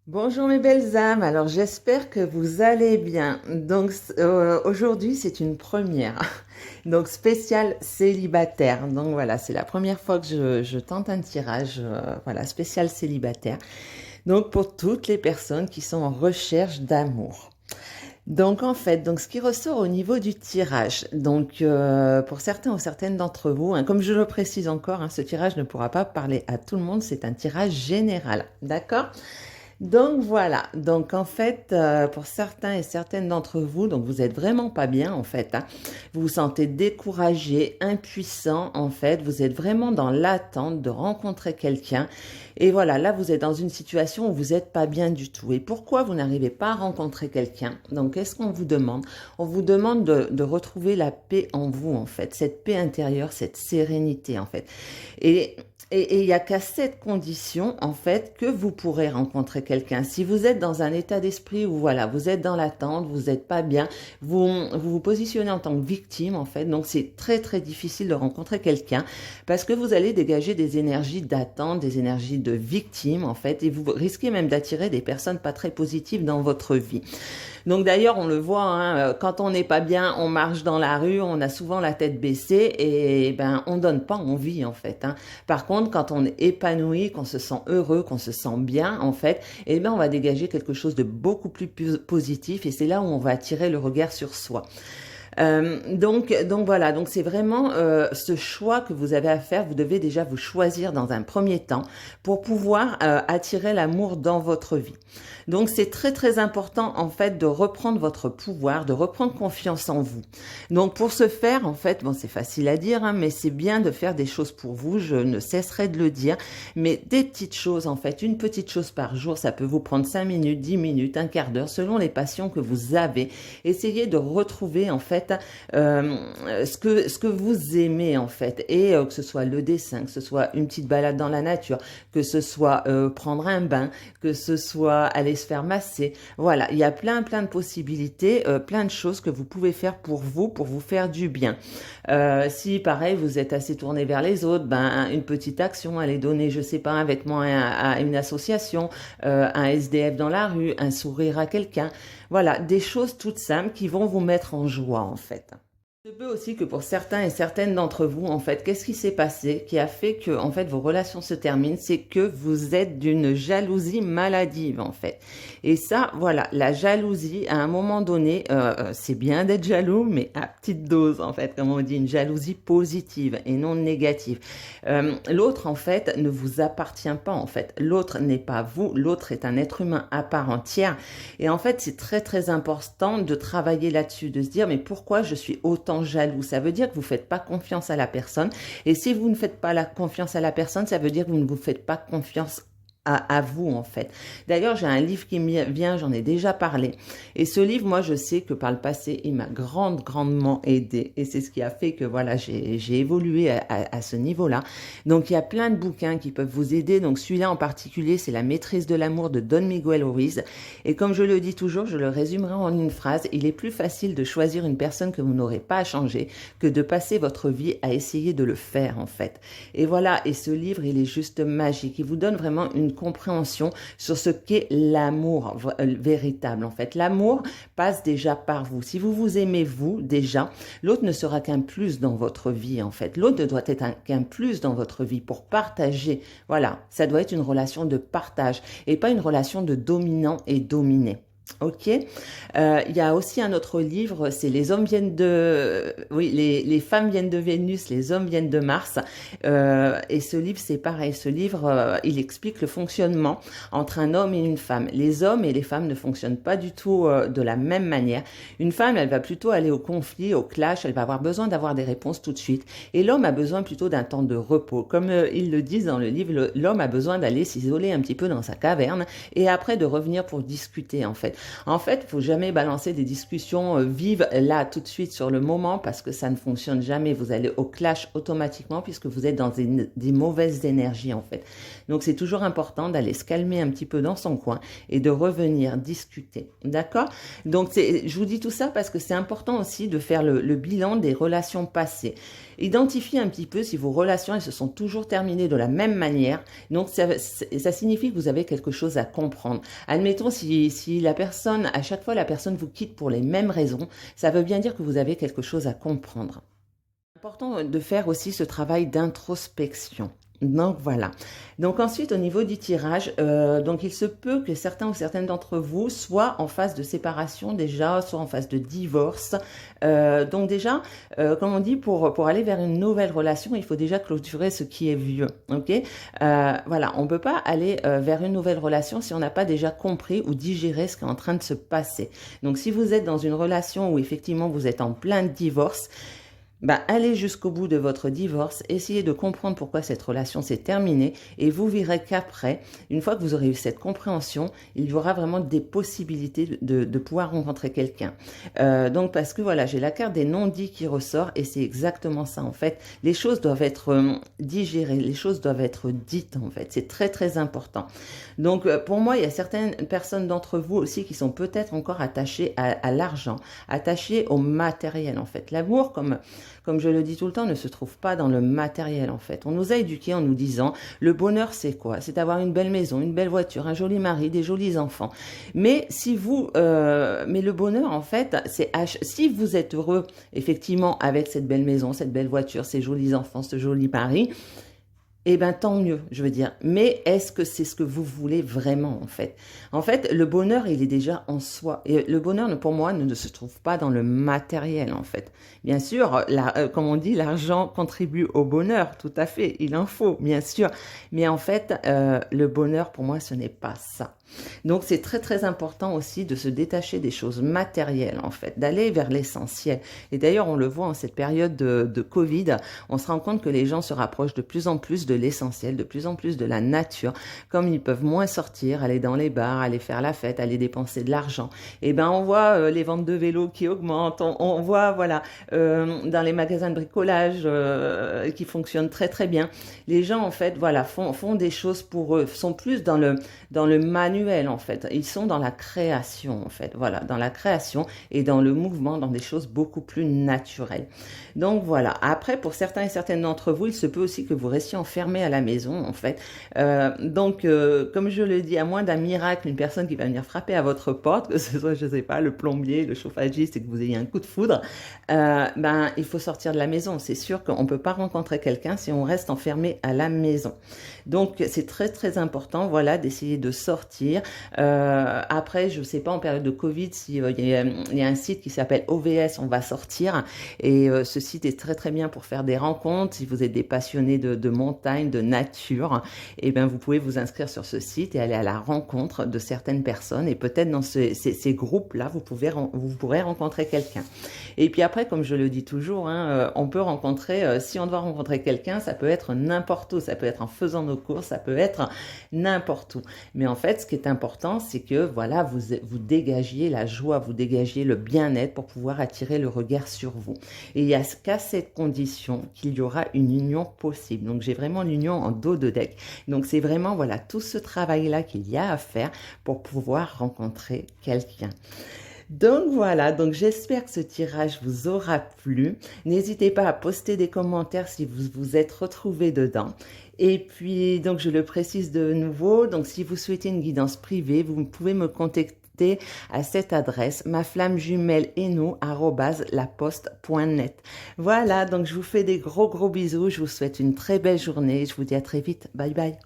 Bonjour mes belles âmes, alors j'espère que vous allez bien. Donc aujourd'hui c'est une première, donc spécial célibataire. Donc voilà, c'est la première fois que je tente un tirage, voilà, spécial célibataire. Donc pour toutes les personnes qui sont en recherche d'amour. Donc en fait, donc ce qui ressort au niveau du tirage, donc pour certains ou certaines d'entre vous, hein, comme je le précise encore, hein, ce tirage ne pourra pas parler à tout le monde, c'est un tirage général, d'accord? Donc voilà, donc en fait, pour certains et certaines d'entre vous, donc vous êtes vraiment pas bien en fait, hein. Vous vous sentez découragé, impuissant en fait, vous êtes vraiment dans l'attente de rencontrer quelqu'un. Et voilà, là vous êtes dans une situation où vous n'êtes pas bien du tout. Et pourquoi vous n'arrivez pas à rencontrer quelqu'un? Donc qu'est-ce qu'on vous demande? On vous demande de retrouver la paix en vous en fait, cette paix intérieure, cette sérénité en fait. Et il n'y a qu'à cette condition, en fait, que vous pourrez rencontrer quelqu'un. Si vous êtes dans un état d'esprit où, voilà, vous êtes dans l'attente, vous n'êtes pas bien, vous positionnez en tant que victime, en fait, donc c'est très, très difficile de rencontrer quelqu'un parce que vous allez dégager des énergies d'attente, des énergies de victime, en fait, et vous risquez même d'attirer des personnes pas très positives dans votre vie. Donc d'ailleurs, on le voit, hein, quand on n'est pas bien, on marche dans la rue, on a souvent la tête baissée et ben on donne pas envie en fait, hein. Par contre, quand on est épanoui, qu'on se sent heureux, qu'on se sent bien en fait, eh ben on va dégager quelque chose de beaucoup plus positif et c'est là où on va attirer le regard sur soi. Donc voilà, donc c'est vraiment ce choix que vous avez à faire. Vous devez déjà vous choisir dans un premier temps pour pouvoir attirer l'amour dans votre vie. Donc c'est très très important en fait de reprendre votre pouvoir, de reprendre confiance en vous. Donc pour ce faire, en fait, bon c'est facile à dire, hein, mais c'est bien de faire des choses pour vous. Je ne cesserai de le dire, mais des petites choses en fait, une petite chose par jour, ça peut vous prendre 5 minutes, 10 minutes, un quart d'heure, selon les passions que vous avez. Essayez de retrouver en fait ce que vous aimez en fait, et que ce soit le dessin, que ce soit une petite balade dans la nature, que ce soit prendre un bain, que ce soit aller se faire masser. Voilà, il y a plein de possibilités, plein de choses que vous pouvez faire pour vous faire du bien. Si pareil vous êtes assez tourné vers les autres, ben une petite action, aller donner, je sais pas, un vêtement à une association, un SDF dans la rue, un sourire à quelqu'un. Voilà, des choses toutes simples qui vont vous mettre en joie en fait. Il se peut aussi que pour certains et certaines d'entre vous, en fait, qu'est-ce qui s'est passé qui a fait que, en fait, vos relations se terminent, c'est que vous êtes d'une jalousie maladive, en fait. Et ça, voilà, la jalousie, à un moment donné, c'est bien d'être jaloux, mais à petite dose, en fait, comme on dit, une jalousie positive et non négative. L'autre, en fait, ne vous appartient pas, en fait. L'autre n'est pas vous, l'autre est un être humain à part entière. Et en fait, c'est très, très important de travailler là-dessus, de se dire, mais pourquoi je suis autant jaloux? Ça veut dire que vous ne faites pas confiance à la personne. Et si vous ne faites pas la confiance à la personne, ça veut dire que vous ne vous faites pas confiance à vous en fait. D'ailleurs, j'ai un livre qui me vient, j'en ai déjà parlé. Et ce livre, moi, je sais que par le passé, il m'a grandement aidé. Et c'est ce qui a fait que voilà, j'ai évolué à ce niveau-là. Donc, il y a plein de bouquins qui peuvent vous aider. Donc, celui-là en particulier, c'est La maîtrise de l'amour de Don Miguel Ruiz. Et comme je le dis toujours, je le résumerai en une phrase. Il est plus facile de choisir une personne que vous n'aurez pas à changer que de passer votre vie à essayer de le faire en fait. Et voilà, et ce livre, il est juste magique. Il vous donne vraiment une compréhension sur ce qu'est l'amour véritable en fait. L'amour passe déjà par vous. Si vous vous aimez vous déjà, l'autre ne sera qu'un plus dans votre vie en fait. L'autre ne doit être qu'un plus dans votre vie pour partager. Voilà, ça doit être une relation de partage et pas une relation de dominant et dominé. Ok. Il y a aussi un autre livre, c'est Les hommes viennent de, oui, les femmes viennent de Vénus, les hommes viennent de Mars. Et ce livre, c'est pareil. Ce livre, il explique le fonctionnement entre un homme et une femme. Les hommes et les femmes ne fonctionnent pas du tout de la même manière. Une femme, elle va plutôt aller au conflit, au clash. Elle va avoir besoin d'avoir des réponses tout de suite. Et l'homme a besoin plutôt d'un temps de repos. Comme ils le disent dans le livre, l'homme a besoin d'aller s'isoler un petit peu dans sa caverne et après de revenir pour discuter en fait. fait. En fait, il faut jamais balancer des discussions vives là tout de suite sur le moment parce que ça ne fonctionne jamais. Vous allez au clash automatiquement puisque vous êtes dans des mauvaises énergies en fait. Donc c'est toujours important d'aller se calmer un petit peu dans son coin et de revenir discuter. D'accord? Donc je vous dis tout ça parce que c'est important aussi de faire le bilan des relations passées. Identifiez un petit peu si vos relations elles se sont toujours terminées de la même manière. Donc ça signifie que vous avez quelque chose à comprendre. Admettons si la personne, à chaque fois la personne vous quitte pour les mêmes raisons, ça veut bien dire que vous avez quelque chose à comprendre. C'est important de faire aussi ce travail d'introspection. Donc voilà. Donc ensuite au niveau du tirage, donc il se peut que certains ou certaines d'entre vous soient en phase de séparation déjà, soit en phase de divorce. Donc déjà, comme on dit, pour aller vers une nouvelle relation, il faut déjà clôturer ce qui est vieux. Ok, voilà, on peut pas aller vers une nouvelle relation si on n'a pas déjà compris ou digéré ce qui est en train de se passer. Donc si vous êtes dans une relation où effectivement vous êtes en plein divorce, allez jusqu'au bout de votre divorce, essayez de comprendre pourquoi cette relation s'est terminée et vous verrez qu'après, une fois que vous aurez eu cette compréhension, il y aura vraiment des possibilités de pouvoir rencontrer quelqu'un. Donc parce que voilà, j'ai la carte des non-dits qui ressort et c'est exactement ça en fait. Les choses doivent être digérées, les choses doivent être dites en fait. C'est très très important. Donc pour moi, il y a certaines personnes d'entre vous aussi qui sont peut-être encore attachées à l'argent, attachées au matériel en fait. L'amour, comme je le dis tout le temps, ne se trouve pas dans le matériel en fait. On nous a éduqués en nous disant le bonheur c'est quoi? C'est d'avoir une belle maison, une belle voiture, un joli mari, des jolis enfants. Mais mais le bonheur en fait, c'est si vous êtes heureux effectivement avec cette belle maison, cette belle voiture, ces jolis enfants, ce joli mari, eh ben tant mieux, je veux dire. Mais est-ce que c'est ce que vous voulez vraiment en fait? En fait, le bonheur, il est déjà en soi. Et le bonheur, pour moi, ne se trouve pas dans le matériel en fait. Bien sûr, comme on dit, l'argent contribue au bonheur, tout à fait. Il en faut, bien sûr. Mais en fait, le bonheur, pour moi, ce n'est pas ça. Donc c'est très très important aussi de se détacher des choses matérielles en fait, d'aller vers l'essentiel. Et d'ailleurs on le voit en cette période de Covid, on se rend compte que les gens se rapprochent de plus en plus de l'essentiel, de plus en plus de la nature. Comme ils peuvent moins sortir, aller dans les bars, aller faire la fête, aller dépenser de l'argent, et ben on voit les ventes de vélos qui augmentent, on voit voilà dans les magasins de bricolage qui fonctionnent très très bien. Les gens en fait voilà font des choses pour eux, sont plus dans le manuel en fait, ils sont dans la création en fait, voilà, dans la création et dans le mouvement, dans des choses beaucoup plus naturelles. Donc voilà, après pour certains et certaines d'entre vous, il se peut aussi que vous restiez enfermés à la maison en fait. Donc comme je le dis, à moins d'un miracle, une personne qui va venir frapper à votre porte, que ce soit je sais pas le plombier, le chauffagiste et que vous ayez un coup de foudre, il faut sortir de la maison. C'est sûr qu'on peut pas rencontrer quelqu'un si on reste enfermé à la maison. Donc c'est très très important voilà d'essayer de sortir. Après je sais pas en période de Covid si il y a un site qui s'appelle OVS on va sortir et ce site est très très bien pour faire des rencontres. Si vous êtes des passionnés de montagne, de nature, et ben vous pouvez vous inscrire sur ce site et aller à la rencontre de certaines personnes et peut-être dans ces groupes là vous pourrez rencontrer quelqu'un. Et puis après comme je le dis toujours on peut rencontrer si on doit rencontrer quelqu'un, ça peut être n'importe où, ça peut être en faisant nos courses, ça peut être n'importe où. Mais en fait, ce qui est important, c'est que voilà, vous dégagiez la joie, vous dégagiez le bien-être pour pouvoir attirer le regard sur vous. Et il n'y a qu'à cette condition qu'il y aura une union possible. Donc j'ai vraiment l'union en dos de deck. Donc c'est vraiment voilà tout ce travail-là qu'il y a à faire pour pouvoir rencontrer quelqu'un. Donc voilà, donc j'espère que ce tirage vous aura plu. N'hésitez pas à poster des commentaires si vous vous êtes retrouvés dedans. Et puis, donc je le précise de nouveau, donc si vous souhaitez une guidance privée, vous pouvez me contacter à cette adresse maflammejumelle@laposte.net. Voilà, donc je vous fais des gros bisous, je vous souhaite une très belle journée, je vous dis à très vite, bye bye.